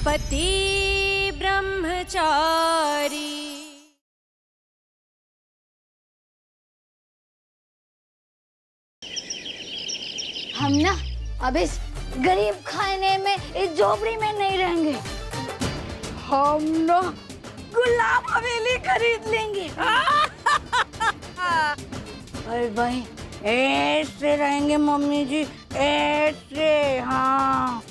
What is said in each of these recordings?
पति ब्रह्मचारी। हम ना अब इस गरीब खाने में, इस झोपड़ी में नहीं रहेंगे। हम ना गुलाब हवेली खरीद लेंगे। अरे भाई ऐसे रहेंगे मम्मी जी, ऐसे। हाँ।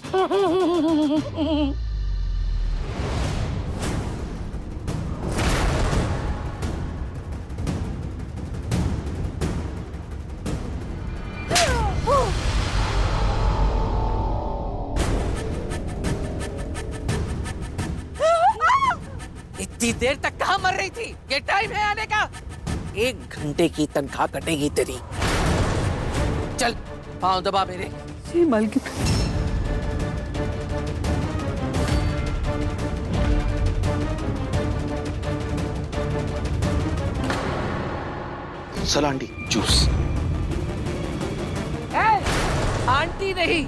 इतनी देर तक कहाँ मर रही थी? ये टाइम है आने का। 1 घंटे की तनख्वाह कटेगी तेरी। चल पाँव दबा मेरे। जी मालकिन। सल आंटी जूस। आंटी नहीं,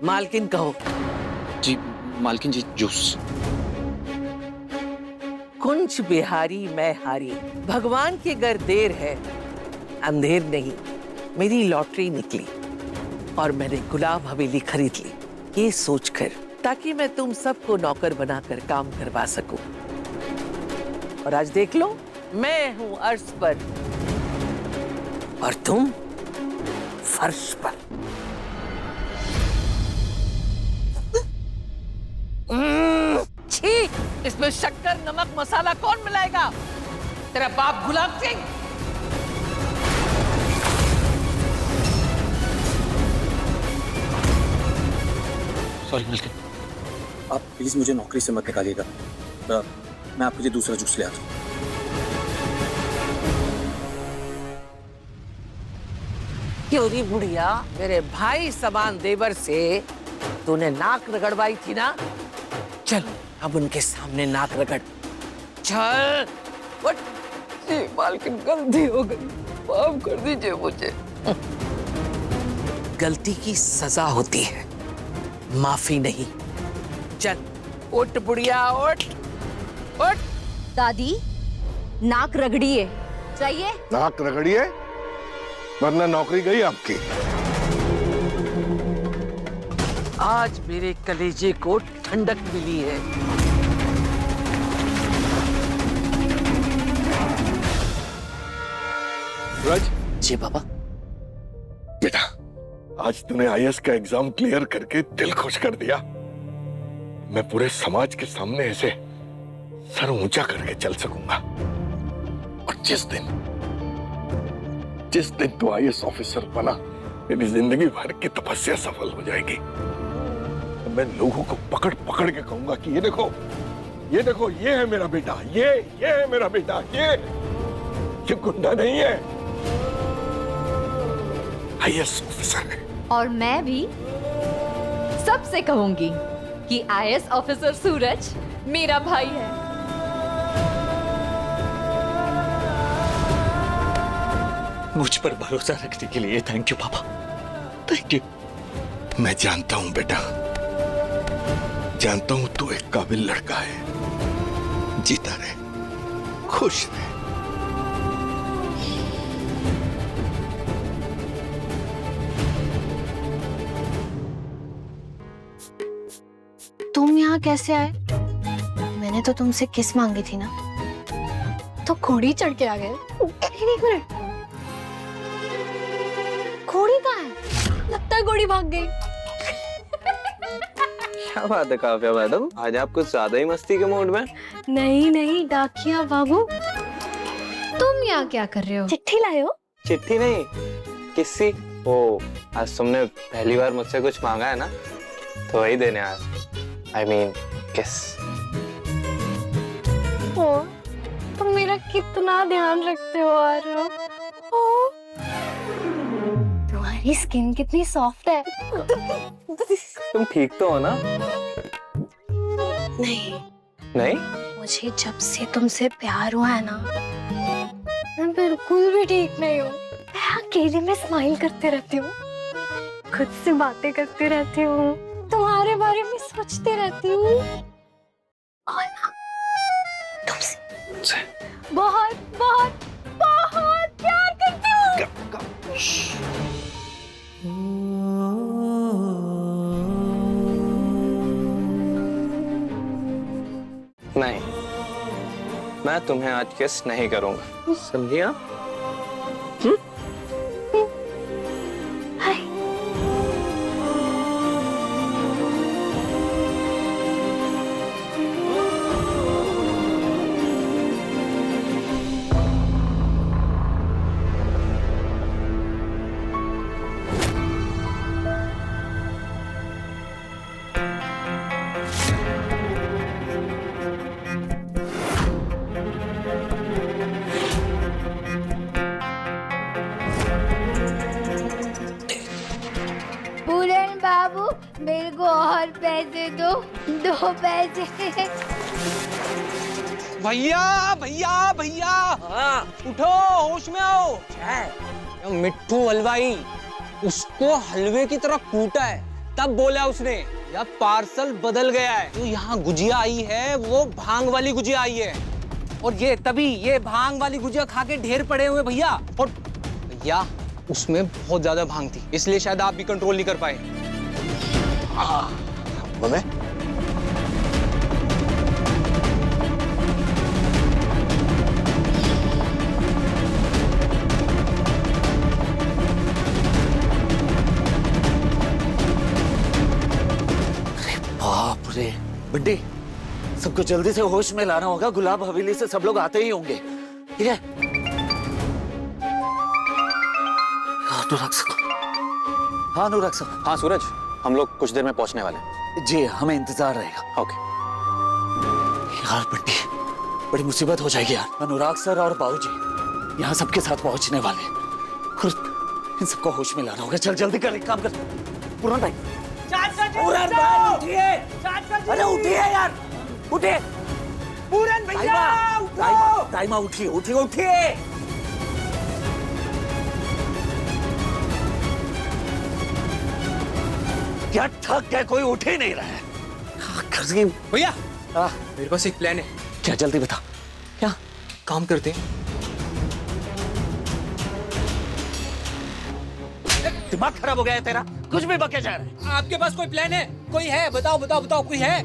मालकिन कहो। जी मालकिन जी जूस। कुंज बिहारी मैं हारी, भगवान के घर देर है अंधेर नहीं। मेरी लॉटरी निकली और मैंने गुलाब हवेली खरीद ली, ये सोचकर ताकि मैं तुम सबको नौकर बनाकर काम करवा सकूं। और आज देख लो, मैं हूं अर्श पर और तुम फर्श पर। छी, इसमें शक्कर नमक मसाला कौन मिलाएगा? तेरा बाप गुलाब सिंह। सॉरी मालकिन, आप प्लीज मुझे नौकरी से मत निकालिएगा। मैं आपके लिए दूसरा जूस ले आता हूँ। क्यों री बुढ़िया, मेरे भाई समान देवर से तूने नाक रगड़वाई थी ना? चल अब उनके सामने नाक रगड़। चल उठ। मालकिन गलती हो गई, माफ कर दीजिए मुझे। गलती की सजा होती है, माफी नहीं। चल उठ बुढ़िया, उठ उठ। दादी नाक रगड़िए। चाहिए? नाक रगड़िए वरना नौकरी गई आपकी। आज मेरे कलेजे को ठंडक मिली है। राज। जी पापा। बेटा आज तूने आईएएस का एग्जाम क्लियर करके दिल खुश कर दिया। मैं पूरे समाज के सामने ऐसे सर ऊंचा करके चल सकूंगा। और जिस दिन तू आईएएस ऑफिसर बना, मेरी जिंदगी भर की तपस्या सफल हो जाएगी। मैं लोगों को पकड़ पकड़ के कहूंगा कि ये देखो, ये है मेरा बेटा, ये है मेरा बेटा, ये गुंडा नहीं है, आईएएस ऑफिसर है। और मैं भी सबसे कहूंगी कि आईएएस ऑफिसर सूरज मेरा भाई है। मुझ पर भरोसा रखने के लिए थैंक यू पापा, थैंक यू। मैं जानता हूं बेटा, जानता हूं तू एक काबिल लड़का है। जीता रहे, खुश रहे। तुम यहाँ कैसे आए? मैंने तो तुमसे किस मांगी थी ना। तो घोड़ी चढ़ के आ गए। एक मिनट, घोड़ी कहाँ है? लगता है घोड़ी भाग गई। क्या बात है काव्या मैडम, आज आप कुछ ज्यादा ही मस्ती के मूड में। नहीं डाकिया बाबू, तुम यहाँ क्या कर रहे हो? चिट्ठी लाए हो? चिट्ठी नहीं, किसी ओ, आज तुमने पहली बार मुझसे कुछ मांगा है ना, तो वही देने आया। I mean, किस। ओ, तुम मेरा कितना ध्यान रखते हो आरव। तुम्हारी स्किन कितनी सॉफ्ट है। तुम ठीक तो हो ना? नहीं? मुझे जब से तुमसे प्यार हुआ है ना, मैं बिल्कुल भी ठीक नहीं हूँ। मैं अकेले में स्माइल करते रहती हूँ, खुद से बातें करती रहती हूँ, तुम्हारे बारे में सोचती रहती हूँ और ना तुमसे बहुत बहुत बहुत प्यार करती हूँ। नहीं, मैं तुम्हें आज किस नहीं करूंगा, समझी आप? पूरन बाबू मेरे को और पैसे दो, 2 पैसे। भैया भैया भैया, उठो, होश में आओ। मिट्टू हलवाई उसको हलवे की तरह कूटा है, तब बोला उसने यार पार्सल बदल गया है, जो यहाँ गुजिया आई है वो भांग वाली गुजिया आई है, और ये तभी ये भांग वाली गुजिया खा के ढेर पड़े हुए भैया। और भैया उसमें बहुत ज्यादा भांग थी, इसलिए शायद आप भी कंट्रोल नहीं कर पाए। बाप रे बंटी, सबको जल्दी से होश में लाना होगा। गुलाब हवेली से सब लोग आते ही होंगे, ठीक है? अनुराग साहब, हाँ अनुराग साहब। हाँ सूरज, हम लोग कुछ देर में पहुंचने वाले हैं। जी हमें इंतजार रहेगा। ओके। यार बंटी, बड़ी मुसीबत हो जाएगी यार। अनुराग सर और बाबूजी यहाँ सबके साथ पहुंचने वाले हैं और इन सबको होश में लाना होगा। चल जल्दी कर, एक काम कर। पूरन भाई, पूरन भाई उठिए, अरे उठिए यार, उठिए। पूरन भैया, ताइमा उठिए, उठिए उठिए। क्या थक गए, कोई उठ ही नहीं रहा है। भैया मेरे पास एक प्लान है। क्या, जल्दी बता। क्या काम करते हैं, दिमाग खराब हो गया है तेरा? कुछ भी बके जा रहा है। आपके पास कोई प्लान है? कोई है? बताओ बताओ बताओ, कोई है?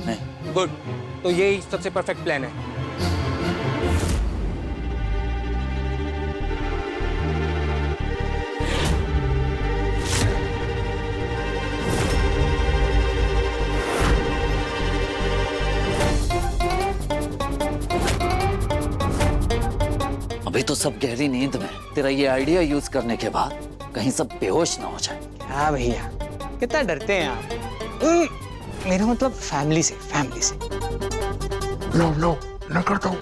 नहीं। गुड, तो यही सबसे परफेक्ट प्लान है। अभी तो सब गहरी नींद में। तेरा ये आइडिया यूज करने के बाद कहीं सब बेहोश ना हो जाए। क्या भैया, कितना डरते हैं आप? मेरा मतलब फैमिली से, फैमिली से। लो मैं करता हूँ।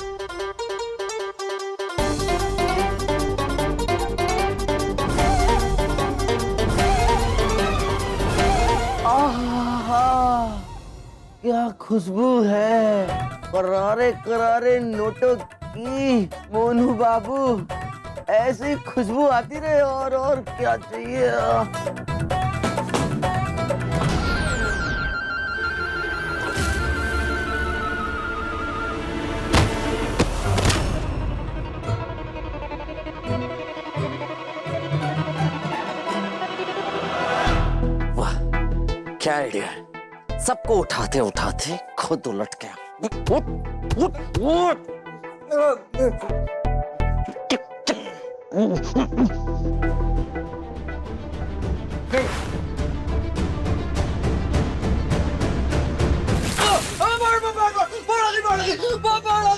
क्या खुशबू है, करारे करारे नोटों की। मोनू बाबू, ऐसी खुशबू आती रहे और क्या चाहिए। वाह, क्या आइडिया है। सबको उठाते उठाते खुद उलट गया। उठ उठ उठ।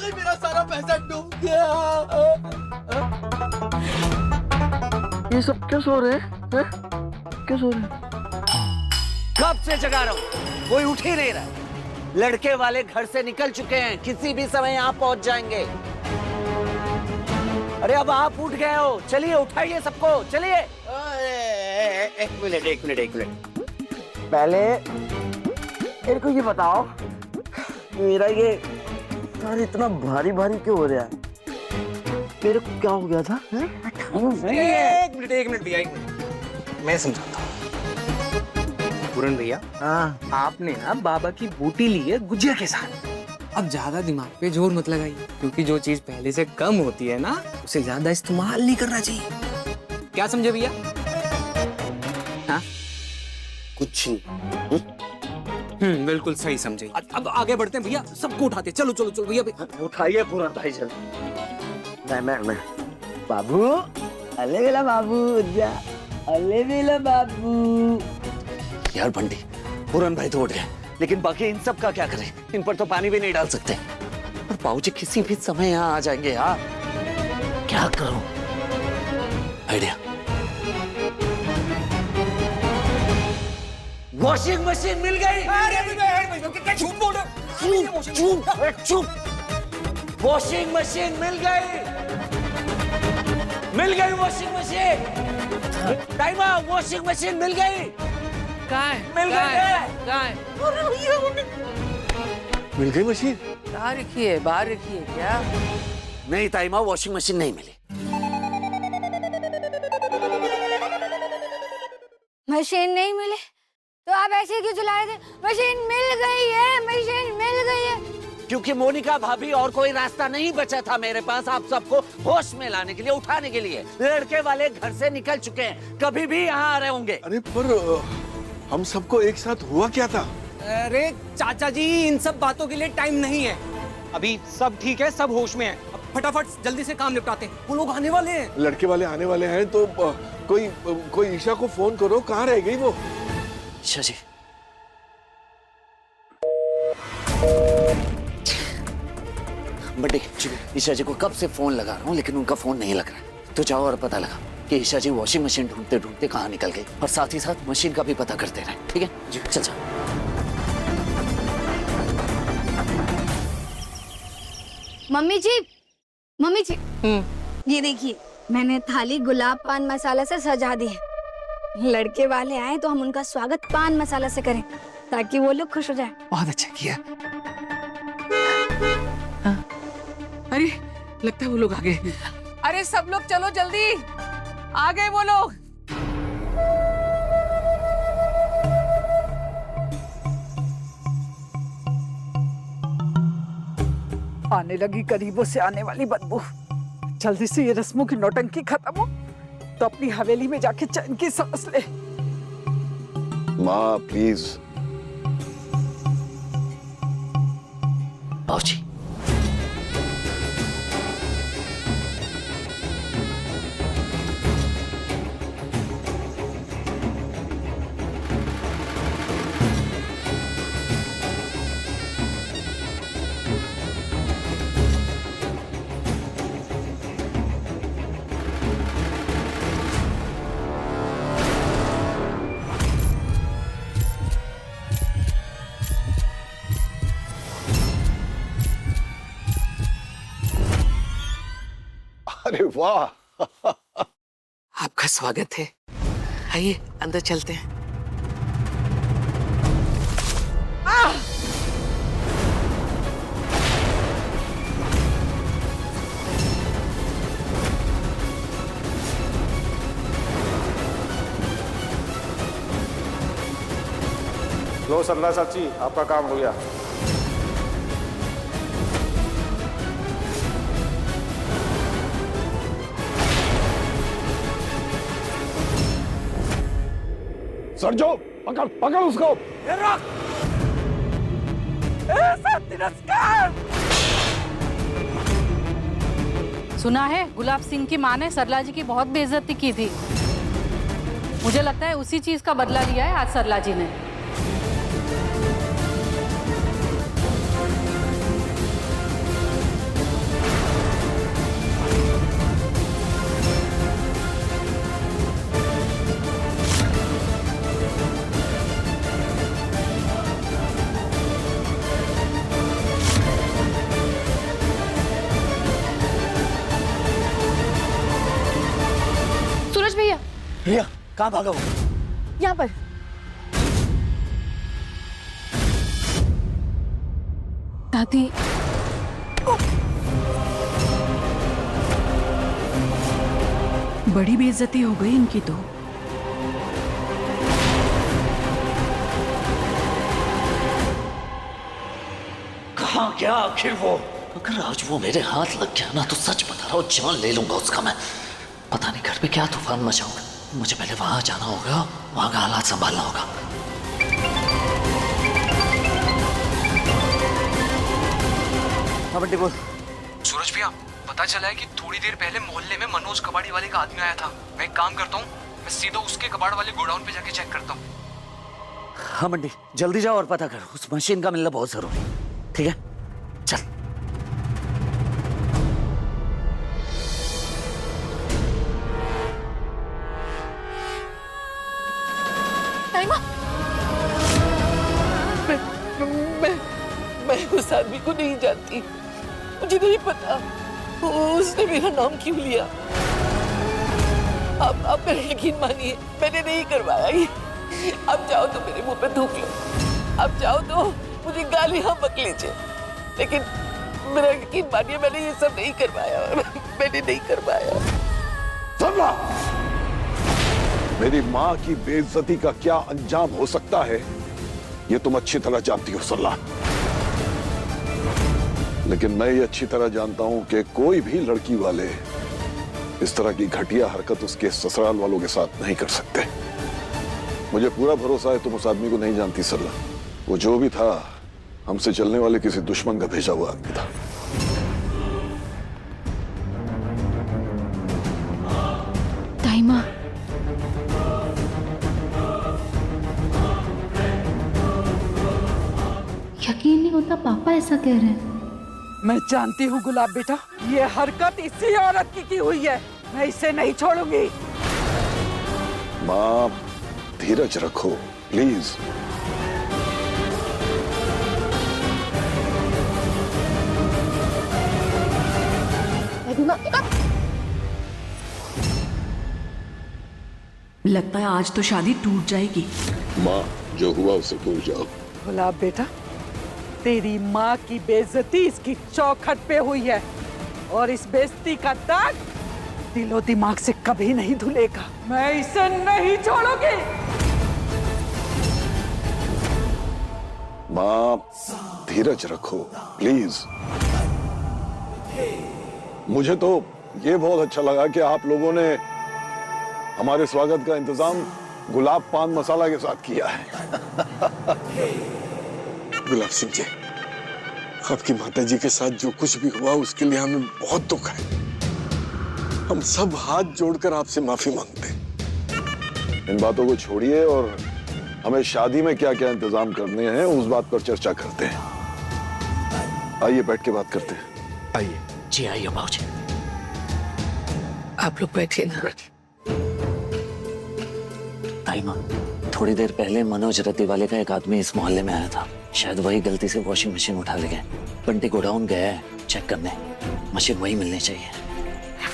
मेरा सारा पैसा डूब गया। ये सब क्या सो रहे हैं? क्या सो रहे हैं? कब से जगा रहा हूँ, कोई उठ ही नहीं रहा। लड़के वाले घर से निकल चुके हैं, किसी भी समय यहाँ पहुंच जाएंगे। अरे अब आप उठ गए हो, चलिए उठाइए सबको, चलिए। एक मिनट। पहले मेरे को ये बताओ, मेरा ये सर इतना भारी भारी क्यों हो रहा है? मेरे को क्या हो गया था? एक मिनट भैया, एक मिनट मैं समझाता हूँ। पूरन भैया, हाँ आपने ना बाबा की बूटी ली है गुजिया के साथ। अब ज्यादा दिमाग पे जोर मत लगाइए, क्योंकि जो चीज पहले से कम होती है ना, उसे ज्यादा इस्तेमाल नहीं करना चाहिए। क्या समझे भैया? हाँ कुछ बिल्कुल सही समझे। अब आगे बढ़ते हैं भैया, सबको उठाते। चलो चलो चलो भैया। उठाइए पूरा भाई जल। मैं बाबू अले बेला बाबू जा अले बेला बाबू। यार बंटी, पूरन भाई तो उठ गए, लेकिन बाकी इन सब का क्या करें? इन पर तो पानी भी नहीं डाल सकते। और बाबूजी किसी भी समय यहाँ आ जाएंगे यार, क्या करूं? आइडिया, वॉशिंग मशीन मिल गई। क्या झूठ बोल रहे हो? चुप, वॉशिंग मशीन मिल गई वॉशिंग मशीन। टाइमा, वॉशिंग मशीन मिल गई। मिल गई मशीन। बाहर रखिए क्या? नहीं ताइमा, वॉशिंग मशीन नहीं मिली। मशीन नहीं मिले तो आप ऐसे क्यों चला रहे थे? मशीन मिल गई है, मशीन मिल गई है। क्योंकि मोनिका भाभी, और कोई रास्ता नहीं बचा था मेरे पास आप सबको होश में लाने के लिए, उठाने के लिए। लड़के वाले घर से निकल चुके हैं, कभी भी यहाँ आ रहे होंगे। अरे पर हम सबको एक साथ हुआ क्या था? अरे चाचा जी, इन सब बातों के लिए टाइम नहीं है। अभी सब ठीक है, सब होश में है। अब फटाफट जल्दी से काम निपटाते हैं, वो लोग आने वाले हैं। लड़के वाले आने वाले हैं तो कोई ईशा को फोन करो, कहाँ रह गई वो? ईशा जी, बड़ी ईशा जी को कब से फोन लगा रहा हूँ, लेकिन उनका फोन नहीं लग रहा है। तो जाओ और पता लगा कि ईशा जी वॉशिंग मशीन ढूंढते ढूंढते कहाँ निकल गई, और साथ ही साथ मशीन का भी पता करते रहे। ठीक है जी, चल जाओ। मम्मी जी, ये देखिए, मैंने थाली गुलाब पान मसाला से सजा दी है। लड़के वाले आए तो हम उनका स्वागत पान मसाला से करें, ताकि वो लोग खुश हो जाए। बहुत अच्छा किया। अरे लगता है वो लोग आ गए। अरे सब लोग चलो जल्दी, आ गए वो लोग। आने लगी करीबों से आने वाली बदबू। जल्दी से ये रस्मों की नौटंकी खत्म हो तो अपनी हवेली में जाके चैन की सांस ले। माँ प्लीज। बाबूजी, अरे वाह, आपका स्वागत है। आइए अंदर चलते हैं। लो सरला चाची, आपका काम हो गया। सरजो, पकड़ उसको। सुना है गुलाब सिंह की माँ ने सरला जी की बहुत बेइज्जती की थी। मुझे लगता है उसी चीज का बदला लिया है आज सरला जी ने। भैया कहाँ भागा वो? यहाँ पर। दादी, बड़ी बेइज्जती हो गई इनकी तो। कहाँ गया आखिर वो? अगर आज वो मेरे हाथ लग गया ना तो सच बता रहा हूँ जान ले लूंगा उसका मैं। पता नहीं घर पे क्या तूफान मचाऊंगा। मुझे पहले वहां जाना होगा, वहां का हालात संभालना होगा। हाँ बंटी बोल। सूरज भैया, पता चला है कि थोड़ी देर पहले मोहल्ले में मनोज कबाड़ी वाले का आदमी आया था। मैं एक काम करता हूँ, मैं सीधा उसके कबाड़ वाले गोडाउन पे जाके चेक करता हूँ। हाँ बंटी जल्दी जाओ और पता करो, उस मशीन का मिलना बहुत जरूरी है। ठीक है चल। मैं उस आदमी को नहीं जानती, मुझे नहीं पता उसने मेरा नाम क्यों लिया। आप मेरा यकीन मानिए, मैंने नहीं करवाया ये। आप जाओ तो मेरे मुंह पे थूक लो, आप जाओ तो मुझे गालियां बक लीजिए, लेकिन मेरा यकीन मानिए मैंने ये सब नहीं करवाया। मैंने नहीं करवाया। सरला, मेरी माँ की बेइज्जती का क्या अंजाम हो सकता है ये तुम अच्छी तरह जानती हो सरला, लेकिन मैं ये अच्छी तरह जानता हूं कि कोई भी लड़की वाले इस तरह की घटिया हरकत उसके ससुराल वालों के साथ नहीं कर सकते। मुझे पूरा भरोसा है तुम उस आदमी को नहीं जानती सरला। वो जो भी था हमसे चलने वाले किसी दुश्मन का भेजा हुआ आदमी था। ताईमा, यकीन नहीं होता पापा ऐसा कह रहे हैं। मैं जानती हूँ गुलाब बेटा, ये हरकत इसी औरत की हुई है। मैं इसे नहीं छोड़ूंगी। माँ धीरज रखो प्लीज। लगता है आज तो शादी टूट जाएगी। माँ जो हुआ उसे भूल जाओ। गुलाब बेटा, तेरी माँ की बेइज्जती इसकी चौखट पे हुई है और इस बेइज्जती का दाग दिलो दिमाग से कभी नहीं धुलेगा। मैं इसे नहीं छोड़ूंगी। माँ धीरज रखो प्लीज। मुझे तो ये बहुत अच्छा लगा कि आप लोगों ने हमारे स्वागत का इंतजाम गुलाब पान मसाला के साथ किया है। गुलाब सिंह जी, आपकी माताजी के साथ जो कुछ भी हुआ उसके लिए हमें बहुत दुख है। हम सब हाथ जोड़कर आपसे माफी मांगते हैं। इन बातों को छोड़िए और हमें शादी में क्या क्या इंतजाम करने हैं उस बात पर चर्चा करते हैं। आइए बैठ के बात करते हैं। आइए। जी आइए बाबूजी, आप लोग बैठिए ना। ताईमा, थोड़ी देर पहले मनोज रत्ती वाले का एक आदमी इस मोहल्ले में आया था। शायद वही गलती से वॉशिंग मशीन उठा ले गए। बंटी गोडाउन गया है चेक करने, मशीन वही मिलनी चाहिए।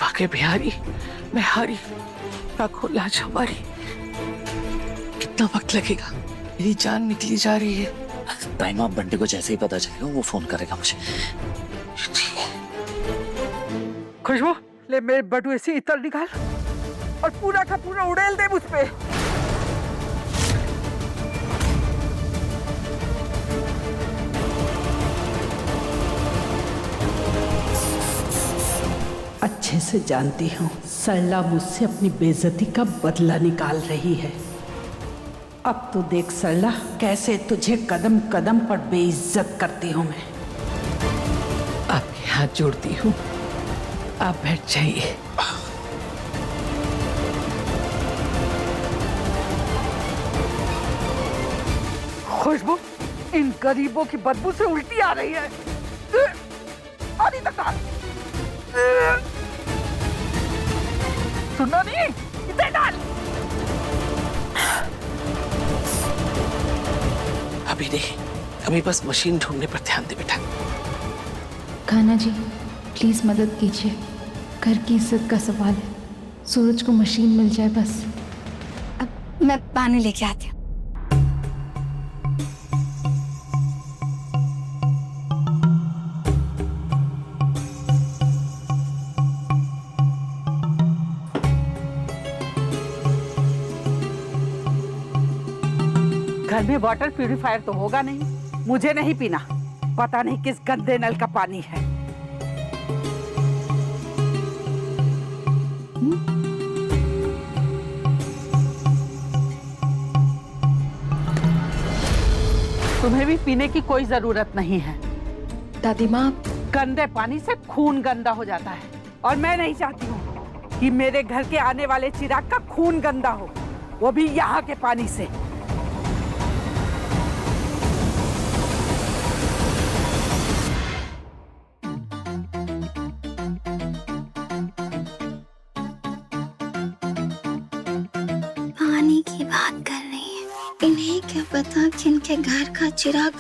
वाकई बिहारी, मैं हारी, लाज हमारी। कितना वक्त लगेगा? मेरी जान निकली जा रही है। ताईमा, बंटी को जैसे ही पता चलेगा वो फोन करेगा मुझे। खुशबू, ले मेरे बटुए से इत्र निकाल और पूरा का पूरा उड़ेल दे मुझ पे। अच्छे से जानती हूँ सरला मुझसे अपनी बेइज्जती का बदला निकाल रही है। अब तो देख सरला, कैसे तुझे कदम कदम पर बेइज्जत करती हूँ मैं। आपके हाथ जोड़ती हूँ, आप बैठ जाइए। खुशबू, इन गरीबों की बदबू से उल्टी आ रही है। सुनना नहीं, इधर डाल। अभी नहीं, अभी बस मशीन ढूंढने पर ध्यान दे बेटा। खाना जी प्लीज मदद कीजिए, घर की इज्जत का सवाल है। सूरज को मशीन मिल जाए बस। अब मैं पानी लेके आती हूँ। घर में वाटर प्यूरिफायर तो होगा नहीं, मुझे नहीं पीना। पता नहीं किस गंदे नल का पानी है। तुम्हें भी पीने की कोई जरूरत नहीं है। दादी माँ, गंदे पानी से खून गंदा हो जाता है और मैं नहीं चाहती हूँ कि मेरे घर के आने वाले चिराग का खून गंदा हो, वो भी यहाँ के पानी से। पानी की बात कर रही है, इन्हें क्या पता कि इनके घर का चिराग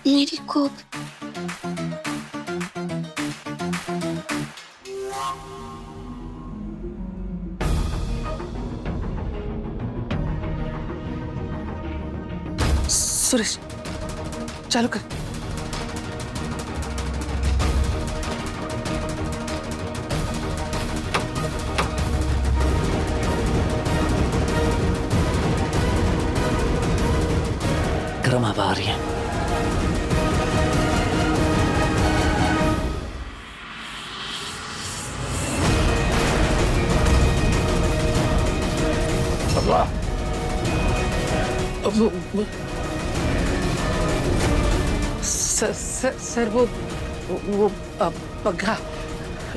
मेरी को सुरेश, चालू कर। गर्म हवा आ रही है। सर वो पंखा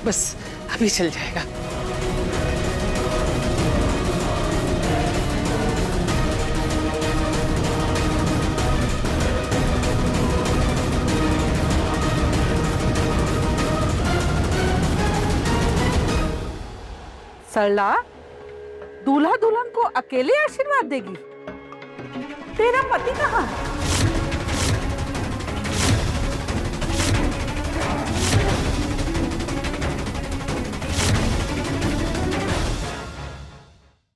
बस अभी चल जाएगा। सरला, दूल्हा दुल्हन को अकेले आशीर्वाद देगी? तेरा पति कहाँ है?